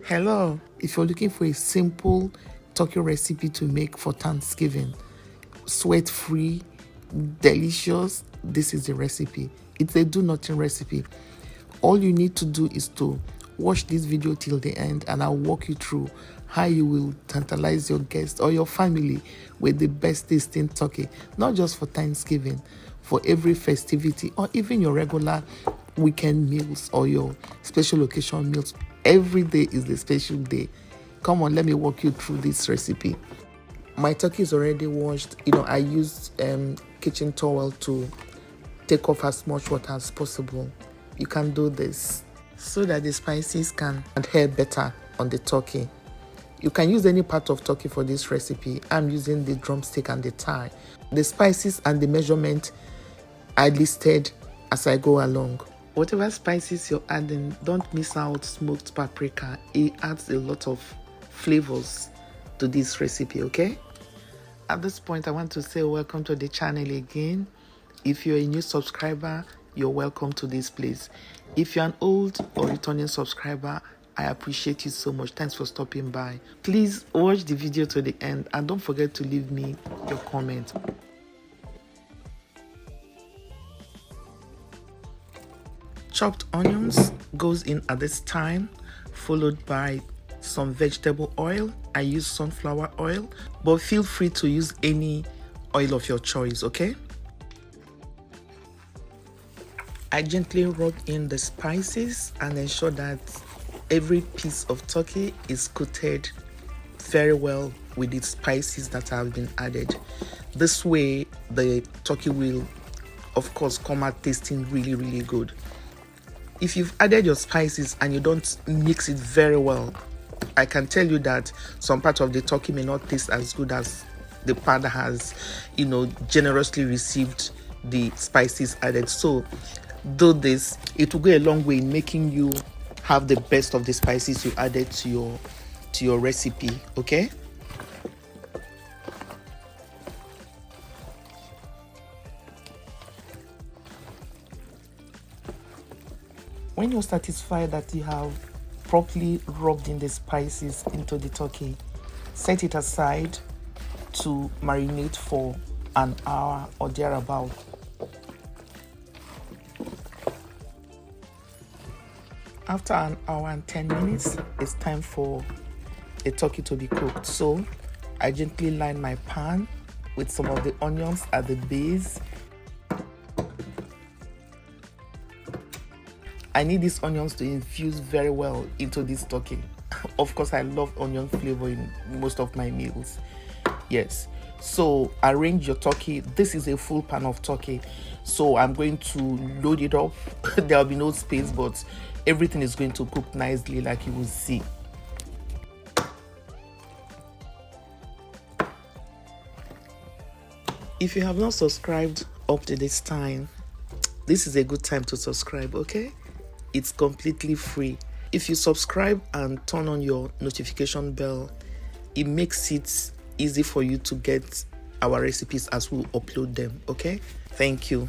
Hello, if you're looking for a simple turkey recipe to make for Thanksgiving, sweat-free, delicious, this is the recipe. It's a do-nothing recipe. All you need to do is to watch this video till the end, and I'll walk you through how you will tantalize your guests or your family with the best tasting turkey, not just for Thanksgiving, for every festivity or even your regular weekend meals or your special occasion meals. Every day is the special day. Come on, let me walk you through this recipe. My turkey is already washed. I used kitchen towel to take off as much water as possible. You can do this so that the spices can adhere better on the turkey. You can use any part of turkey for this recipe. I'm using the drumstick and the thigh. The spices and the measurement are listed as I go along. Whatever spices you're adding, don't miss out smoked paprika. It adds a lot of flavors to this recipe, okay? At this point, I want to say welcome to the channel again. If you're a new subscriber, you're welcome to this place. If you're an old or returning subscriber, I appreciate you so much. Thanks for stopping by. Please watch the video to the end and don't forget to leave me your comment. Chopped onions goes in at this time, followed by some vegetable oil. I use sunflower oil, but feel free to use any oil of your choice, okay? I gently rub in the spices and ensure that every piece of turkey is coated very well with the spices that have been added. This way, the turkey will, of course, come out tasting really, really good. If you've added your spices and you don't mix it very well, I can tell you that some part of the turkey may not taste as good as the part that has, generously received the spices added. So do this. It will go a long way in making you have the best of the spices you added to your recipe, okay? When you're satisfied that you have properly rubbed in the spices into the turkey, set it aside to marinate for an hour or thereabout. After an hour and 10 minutes, it's time for the turkey to be cooked. So I gently line my pan with some of the onions at the base. I need these onions to infuse very well into this turkey. Of course, I love onion flavor in most of my meals. Yes. So arrange your turkey. This is a full pan of turkey. So I'm going to load it up. There will be no space, but everything is going to cook nicely like you will see. If you have not subscribed up to this time, this is a good time to subscribe, okay? It's completely free. If you subscribe and turn on your notification bell, it makes it easy for you to get our recipes as we upload them, okay? Thank you.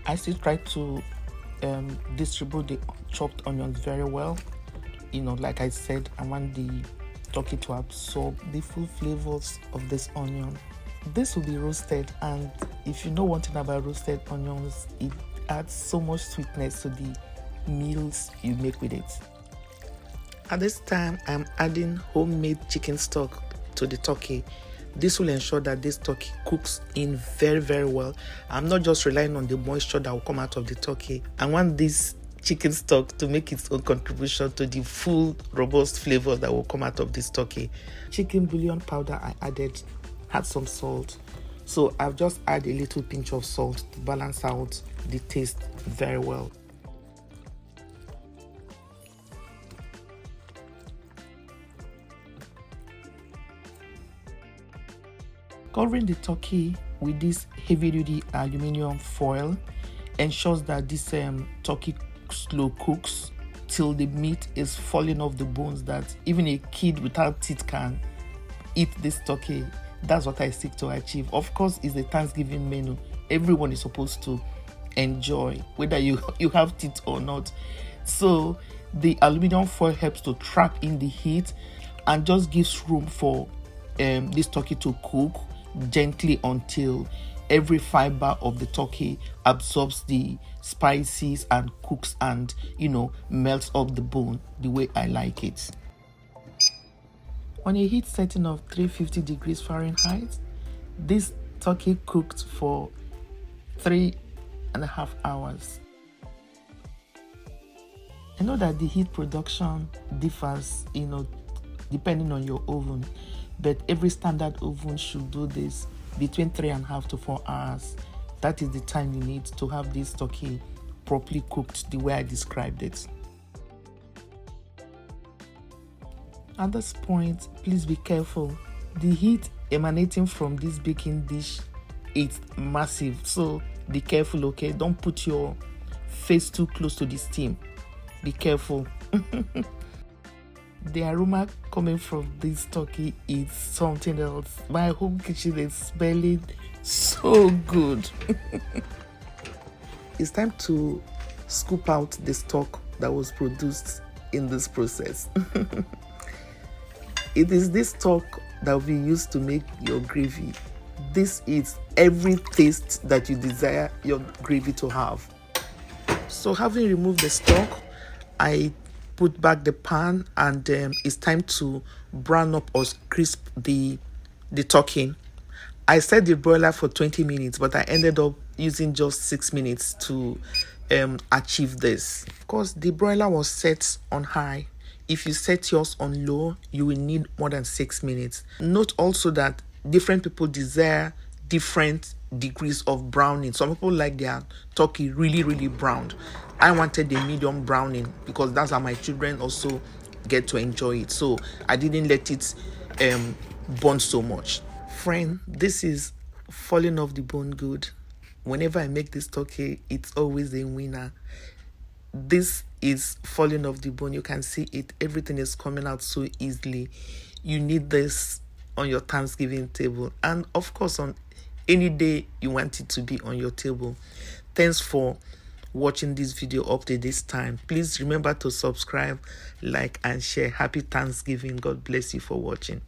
I still try to distribute the chopped onions very well. Like I said, I want the turkey to absorb the full flavors of this onion. This will be roasted, and if you know one thing about roasted onions, it adds so much sweetness to the meals you make with it. At this time, I'm adding homemade chicken stock to the turkey. This will ensure that this turkey cooks in very, very well. I'm not just relying on the moisture that will come out of the turkey. I want this chicken stock to make its own contribution to the full, robust flavor that will come out of this turkey. Chicken bouillon powder I added had some salt. So I've just added a little pinch of salt to balance out the taste very well. Covering the turkey with this heavy-duty aluminum foil ensures that this turkey slow cooks till the meat is falling off the bones, that even a kid without teeth can eat this turkey. That's what I seek to achieve. Of course, it's a Thanksgiving menu. Everyone is supposed to enjoy, whether you have teeth or not. So the aluminum foil helps to trap in the heat and just gives room for this turkey to cook gently until every fiber of the turkey absorbs the spices and cooks and melts off the bone the way I like it. On a heat setting of 350 degrees Fahrenheit, this turkey cooked for 3.5 hours. I know that the heat production differs, depending on your oven, but every standard oven should do this between 3.5 to 4 hours. That is the time you need to have this turkey properly cooked the way I described it. At this point, please be careful. The heat emanating from this baking dish is massive, so be careful, okay? Don't put your face too close to the steam. Be careful. The aroma coming from this turkey is something else. My home kitchen is smelling so good. It's time to scoop out the stock that was produced in this process. It is this stock that will be used to make your gravy. This is every taste that you desire your gravy to have. So having removed the stock, I put back the pan, and it's time to brown up or crisp the turkey. I set the broiler for 20 minutes, but I ended up using just 6 minutes to achieve this. Of course, the broiler was set on high. If you set yours on low, you will need more than 6 minutes. Note also that different people desire different degrees of browning. Some people like their turkey really, really browned. I wanted the medium browning because that's how my children also get to enjoy it. So I didn't let it burn so much. Friend, this is falling off the bone good. Whenever I make this turkey, it's always a winner. This is falling off the bone. You can see it. Everything is coming out so easily. You need this on your Thanksgiving table, and of course on any day you want it to be on your table. Thanks for watching this video up to this time. Please remember to subscribe, like, and share. Happy Thanksgiving. God bless you for watching.